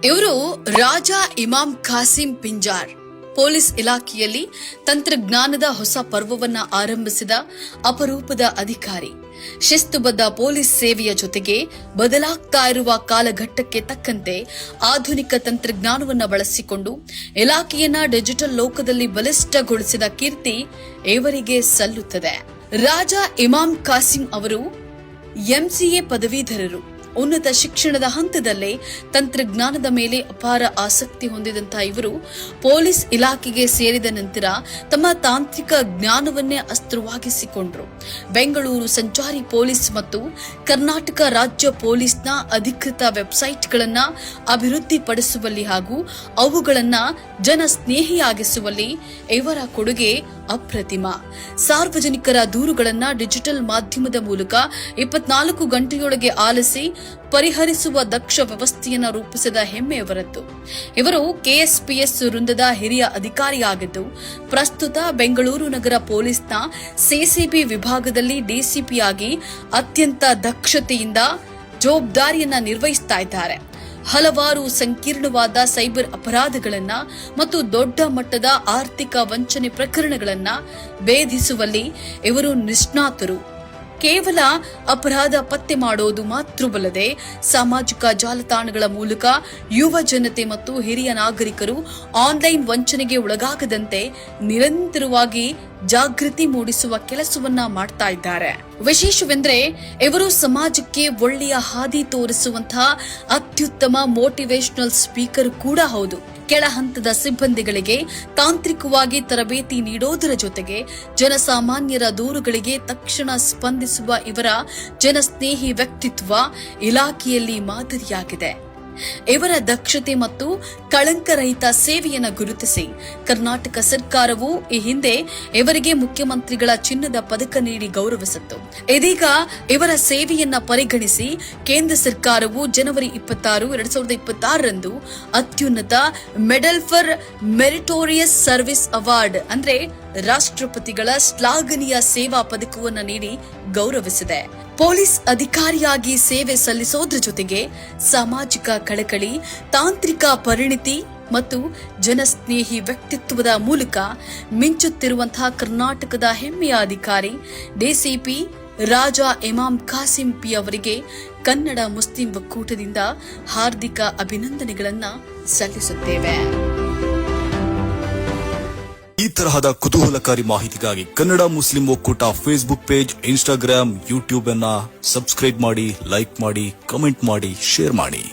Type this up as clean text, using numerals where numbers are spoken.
ಇವರು ರಾಜಾ ಇಮಾಮ್ ಖಾಸಿಂ ಪಿಂಜಾರ್ ಪೊಲೀಸ್ ಇಲಾಖೆಯಲ್ಲಿ ತಂತ್ರಜ್ಞಾನದ ಹೊಸ ಪರ್ವವನ್ನ ಆರಂಭಿಸಿದ ಅಪರೂಪದ ಅಧಿಕಾರಿ. ಶಿಸ್ತುಬದ್ಧ ಪೊಲೀಸ್ ಸೇವೆಯ ಜೊತೆಗೆ ಬದಲಾಗ್ತಾ ಇರುವ ಕಾಲಘಟ್ಟಕ್ಕೆ ತಕ್ಕಂತೆ ಆಧುನಿಕ ತಂತ್ರಜ್ಞಾನವನ್ನು ಬಳಸಿಕೊಂಡು ಇಲಾಖೆಯನ್ನ ಡಿಜಿಟಲ್ ಲೋಕದಲ್ಲಿ ಬಲಿಷ್ಠಗೊಳಿಸಿದ ಕೀರ್ತಿ ಇವರಿಗೆ ಸಲ್ಲುತ್ತದೆ. ರಾಜಾ ಇಮಾಮ್ ಖಾಸಿಂ ಅವರು ಎಂಸಿಎ ಪದವೀಧರರು. ಉನ್ನತ ಶಿಕ್ಷಣದ ಹಂತದಲ್ಲೇ ತಂತ್ರಜ್ಞಾನದ ಮೇಲೆ ಅಪಾರ ಆಸಕ್ತಿ ಹೊಂದಿದಂತಹ ಇವರು ಪೊಲೀಸ್ ಇಲಾಖೆಗೆ ಸೇರಿದ ನಂತರ ತಮ್ಮ ತಾಂತ್ರಿಕ ಜ್ಞಾನವನ್ನೇ ಅಸ್ತ್ರವಾಗಿಸಿಕೊಂಡರು. ಬೆಂಗಳೂರು ಸಂಚಾರಿ ಪೊಲೀಸ್ ಮತ್ತು ಕರ್ನಾಟಕ ರಾಜ್ಯ ಪೊಲೀಸ್ನ ಅಧಿಕೃತ ವೆಬ್ಸೈಟ್ಗಳನ್ನು ಅಭಿವೃದ್ಧಿಪಡಿಸುವಲ್ಲಿ ಹಾಗೂ ಅವುಗಳನ್ನು ಜನಸ್ನೇಹಿಯಾಗಿಸುವಲ್ಲಿ ಇವರ ಕೊಡುಗೆ ಅಪ್ರತಿಮ. ಸಾರ್ವಜನಿಕರ ದೂರುಗಳನ್ನು ಡಿಜಿಟಲ್ ಮಾಧ್ಯಮದ ಮೂಲಕ 24 ಗಂಟೆಯೊಳಗೆ ಆಲಿಸಿ ಪರಿಹರಿಸುವ ದಕ್ಷ ವ್ಯವಸ್ಥೆಯನ್ನು ರೂಪಿಸಿದ ಹೆಮ್ಮೆ ಇವರದ್ದು. ಇವರು ಕೆಎಸ್ಪಿಎಸ್ ವೃಂದದ ಹಿರಿಯ ಅಧಿಕಾರಿಯಾಗಿದ್ದು ಪ್ರಸ್ತುತ ಬೆಂಗಳೂರು ನಗರ ಪೊಲೀಸ್ನ ಸಿಸಿಬಿ ವಿಭಾಗದಲ್ಲಿ ಡಿಸಿಪಿಯಾಗಿ ಅತ್ಯಂತ ದಕ್ಷತೆಯಿಂದ ಜವಾಬ್ದಾರಿಯನ್ನ ನಿರ್ವಹಿಸ್ತಾ ಇದ್ದಾರೆ. ಹಲವಾರು ಸಂಕೀರ್ಣವಾದ ಸೈಬರ್ ಅಪರಾಧಗಳನ್ನ ಮತ್ತು ದೊಡ್ಡ ಮಟ್ಟದ ಆರ್ಥಿಕ ವಂಚನೆ ಪ್ರಕರಣಗಳನ್ನ ಭೇದಿಸುವಲ್ಲಿ ಇವರು ನಿಷ್ಣಾತರು. ಕೇವಲ ಅಪರಾಧ ಪತ್ತೆ ಮಾಡೋದು ಮಾತ್ರವಲ್ಲದೆ ಸಾಮಾಜಿಕ ಜಾಲತಾಣಗಳ ಮೂಲಕ ಯುವ ಜನತೆ ಮತ್ತು ಹಿರಿಯ ನಾಗರಿಕರು ಆನ್ಲೈನ್ ವಂಚನೆಗೆ ಒಳಗಾಗದಂತೆ ನಿರಂತರವಾಗಿ ಜಾಗೃತಿ ಮೂಡಿಸುವ ಕೆಲಸವನ್ನ ಮಾಡ್ತಾ ಇದ್ದಾರೆ. ವಿಶೇಷವೆಂದರೆ ಇವರು ಸಮಾಜಕ್ಕೆ ಒಳ್ಳೆಯ ಹಾದಿ ತೋರಿಸುವಂತಹ ಅತ್ಯುತ್ತಮ ಮೋಟಿವೇಶನಲ್ ಸ್ಪೀಕರ್ ಕೂಡ ಹೌದು. ಕೆಳ ಹಂತದ ಸಿಬ್ಬಂದಿಗಳಿಗೆ ತಾಂತ್ರಿಕವಾಗಿ ತರಬೇತಿ ನೀಡೋದರ ಜೊತೆಗೆ ಜನಸಾಮಾನ್ಯರ ದೂರುಗಳಿಗೆ ತಕ್ಷಣ ಸ್ಪಂದಿಸುವ ಇವರ ಜನಸ್ನೇಹಿ ವ್ಯಕ್ತಿತ್ವ ಇಲಾಖೆಯಲ್ಲಿ ಮಾದರಿಯಾಗಿದೆ. ಇವರ ದಕ್ಷತೆ ಮತ್ತು ಕಳಂಕರಹಿತ ಸೇವೆಯನ್ನು ಗುರುತಿಸಿ ಕರ್ನಾಟಕ ಸರ್ಕಾರವು ಈ ಹಿಂದೆ ಇವರಿಗೆ ಮುಖ್ಯಮಂತ್ರಿಗಳ ಚಿನ್ನದ ಪದಕ ನೀಡಿ ಗೌರವಿಸಿತ್ತು. ಇದೀಗ ಇವರ ಸೇವೆಯನ್ನ ಪರಿಗಣಿಸಿ ಕೇಂದ್ರ ಸರ್ಕಾರವು ಜನವರಿ 26, 2026ರಂದು ಅತ್ಯುನ್ನತ medal for meritorious service award ಅಂದ್ರೆ ರಾಷ್ಟ್ರಪತಿಗಳ ಶ್ಲಾಘನೀಯ ಸೇವಾ ಪದಕವನ್ನು ನೀಡಿ ಗೌರವಿಸಿದೆ. ಪೊಲೀಸ್ ಅಧಿಕಾರಿಯಾಗಿ ಸೇವೆ ಸಲ್ಲಿಸೋದ್ರ ಜೊತೆಗೆ ಸಾಮಾಜಿಕ ಕಳಕಳಿ, ತಾಂತ್ರಿಕ ಪರಿಣಿತಿ ಮತ್ತು ಜನಸ್ನೇಹಿ ವ್ಯಕ್ತಿತ್ವದ ಮೂಲಕ ಮಿಂಚುತ್ತಿರುವಂತಹ ಕರ್ನಾಟಕದ ಹೆಮ್ಮೆಯ ಅಧಿಕಾರಿ ಡಿಸಿಪಿ ರಾಜಾ ಇಮಾಮ್ ಖಾಸಿಂ ಪಿ ಅವರಿಗೆ ಕನ್ನಡ ಮುಸ್ಲಿಂ ಒಕ್ಕೂಟದಿಂದ ಹಾರ್ದಿಕ ಅಭಿನಂದನೆಗಳನ್ನು ಸಲ್ಲಿಸುತ್ತೇವೆ. ಈ ತರಹದ ಕುತೂಹಲಕಾರಿ ಮಾಹಿತಿಗಾಗಿ ಕನ್ನಡ ಮುಸ್ಲಿಂ ಒಕ್ಕೂಟ ಫೇಸ್ಬುಕ್ ಪೇಜ್, ಇನ್ಸ್ಟಾಗ್ರಾಮ್, ಯೂಟ್ಯೂಬ್ ಅನ್ನ ಸಬ್ಸ್ಕ್ರೈಬ್ ಮಾಡಿ, ಲೈಕ್ ಮಾಡಿ, ಕಮೆಂಟ್ ಮಾಡಿ, ಶೇರ್ ಮಾಡಿ.